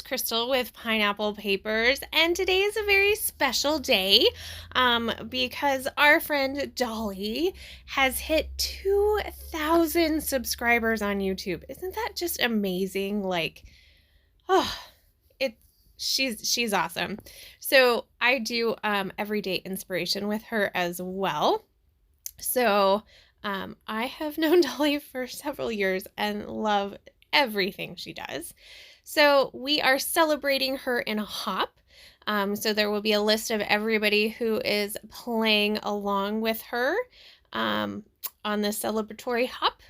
Crystal with Pineapple Papers, and today is a very special day because our friend Dolly has hit 2,000 subscribers on YouTube. Isn't that just amazing? Oh, it she's awesome. So I do everyday inspiration with her as well. So I have known Dolly for several years and love everything she does. So we are celebrating her in a hop. So there will be a list of everybody who is playing along with her on the celebratory hop.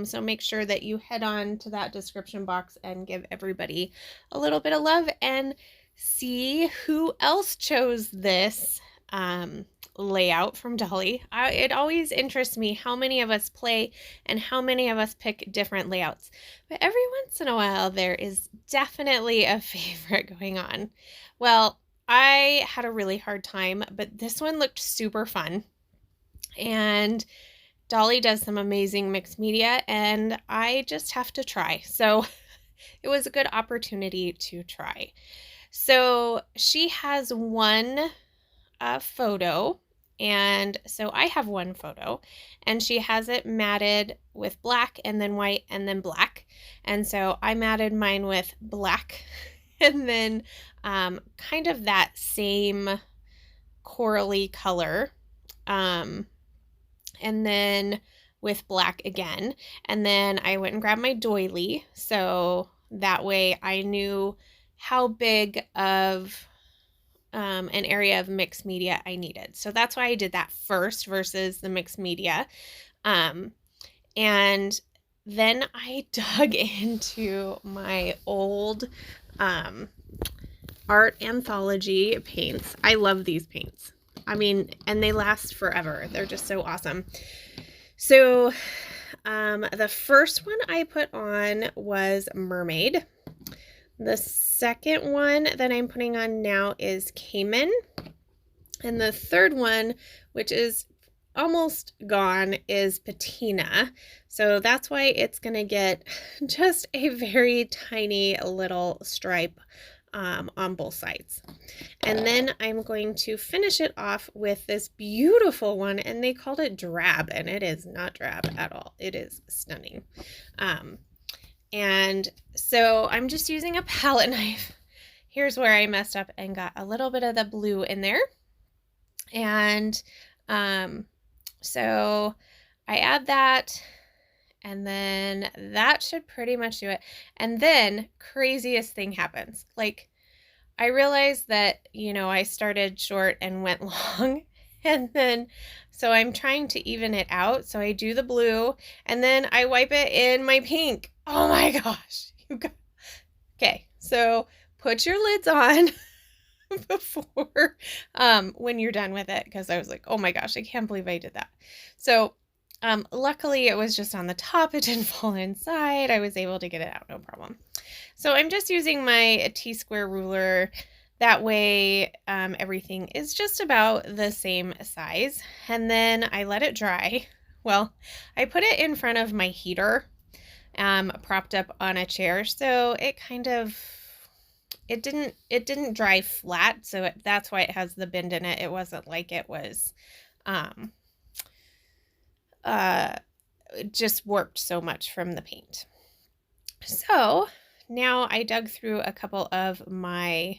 So make sure that you head on to that description box and give everybody a little bit of love and see who else chose this layout from Dolly. It always interests me how many of us play and how many of us pick different layouts. But every once in a while, there is definitely a favorite going on. Well, I had a really hard time, but this one looked super fun. And Dolly does some amazing mixed media, and I just have to try. So it was a good opportunity to try. So she has one photo, and so I have one photo, and she has it matted with black and then white and then black, and so I matted mine with black and then kind of that same corally color, and then with black again, and then I went and grabbed my doily, so that way I knew how big of an area of mixed media I needed. So that's why I did that first versus the mixed media. And then I dug into my old art anthology paints. I love these paints. I mean, and they last forever. They're just so awesome. So the first one I put on was Mermaid. The second one that I'm putting on now is Cayman. And the third one, which is almost gone, is Patina. So that's why it's going to get just a very tiny little stripe on both sides. And then I'm going to finish it off with this beautiful one, and they called it Drab, and it is not drab at all. It is stunning. And so I'm just using a palette knife. Here's where I messed up and got a little bit of the blue in there. And so I add that, and then that should pretty much do it. And then craziest thing happens. Like, I realized that, I started short and went long. And then, so I'm trying to even it out. So I do the blue, and then I wipe it in my pink. Oh my gosh. Okay, so put your lids on before, when you're done with it, because I was like, oh my gosh, I can't believe I did that. So, luckily it was just on the top. It didn't fall inside. I was able to get it out, no problem. So I'm just using my T-square ruler. That way, everything is just about the same size. And then I let it dry. Well, I put it in front of my heater, propped up on a chair. So it kind of, it didn't dry flat. So that's why it has the bend in it. It wasn't like it was, it just worked so much from the paint. So now I dug through a couple of my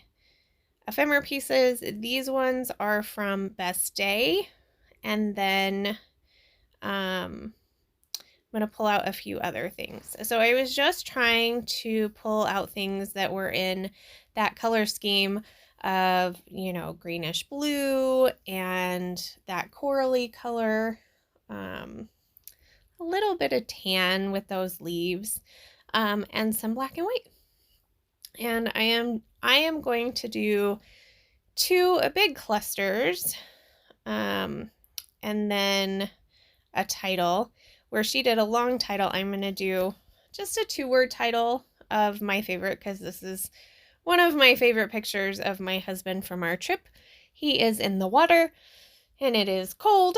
ephemera pieces. These ones are from Best Day, and then I'm going to pull out a few other things. So I was just trying to pull out things that were in that color scheme of, greenish blue and that corally color, a little bit of tan with those leaves, and some black and white. And I am going to do two big clusters, and then a title. Where she did a long title, I'm going to do just a 2-word title of my favorite, because this is one of my favorite pictures of my husband from our trip. He is in the water, and it is cold,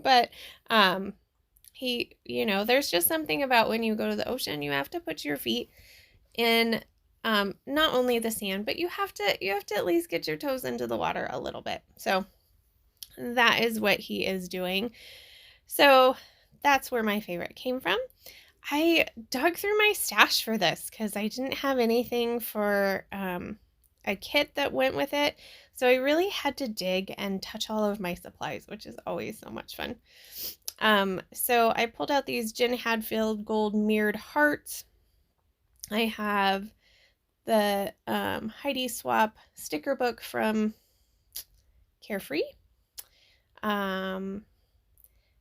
but there's just something about when you go to the ocean, you have to put your feet in not only the sand, but you have to at least get your toes into the water a little bit. So that is what he is doing. So that's where my favorite came from. I dug through my stash for this because I didn't have anything for a kit that went with it. So I really had to dig and touch all of my supplies, which is always so much fun. So I pulled out these Jen Hadfield gold mirrored hearts. I have the Heidi Swap sticker book from Carefree.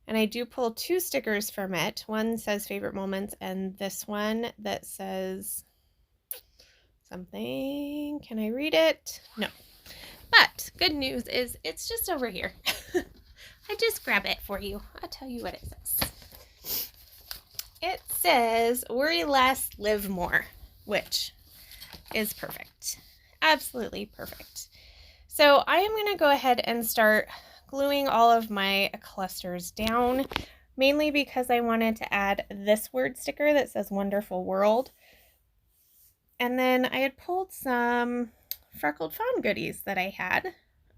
And I do pull 2 stickers from it. One says favorite moments, and this one that says something. Can I read it? No. But good news is it's just over here. I just grab it for you. I'll tell you what it says. It says worry less, live more, which is perfect. Absolutely perfect. So I am going to go ahead and start gluing all of my clusters down, mainly because I wanted to add this word sticker that says wonderful world. And then I had pulled some freckled fawn goodies that I had.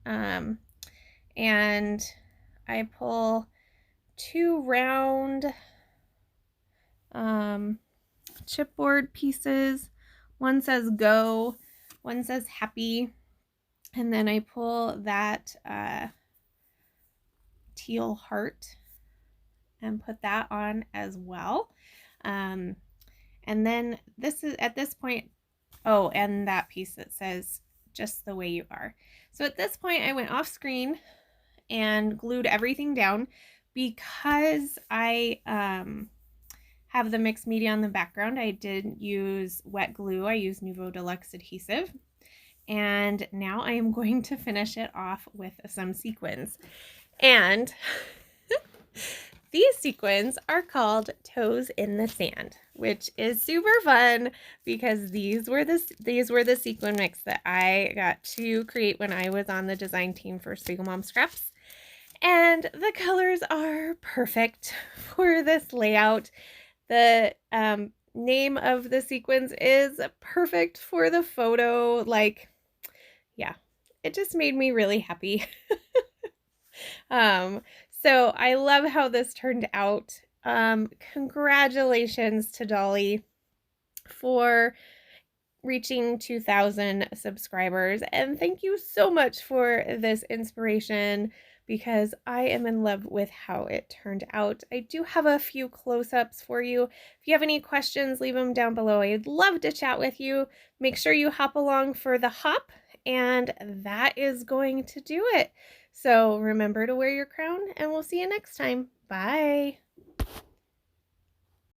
And I pull 2 round chipboard pieces. One says go, one says happy. And then I pull that teal heart and put that on as well. And then this is at this point, oh, and that piece that says just the way you are. So at this point I went off screen and glued everything down because I have the mixed media on the background. I did use wet glue. I used Nuvo Deluxe adhesive. And now I am going to finish it off with some sequins. And these sequins are called Toes in the Sand, which is super fun because these were the sequin mix that I got to create when I was on the design team for Spiegel Mom Scraps. And the colors are perfect for this layout. The name of the sequins is perfect for the photo. Like, yeah, it just made me really happy. So I love how this turned out. Congratulations to Dolly for reaching 2,000 subscribers, and thank you so much for this inspiration because I am in love with how it turned out. I do have a few close-ups for you. If you have any questions, leave them down below. I'd love to chat with you. Make sure you hop along for the hop, and that is going to do it. So remember to wear your crown, and we'll see you next time. Bye.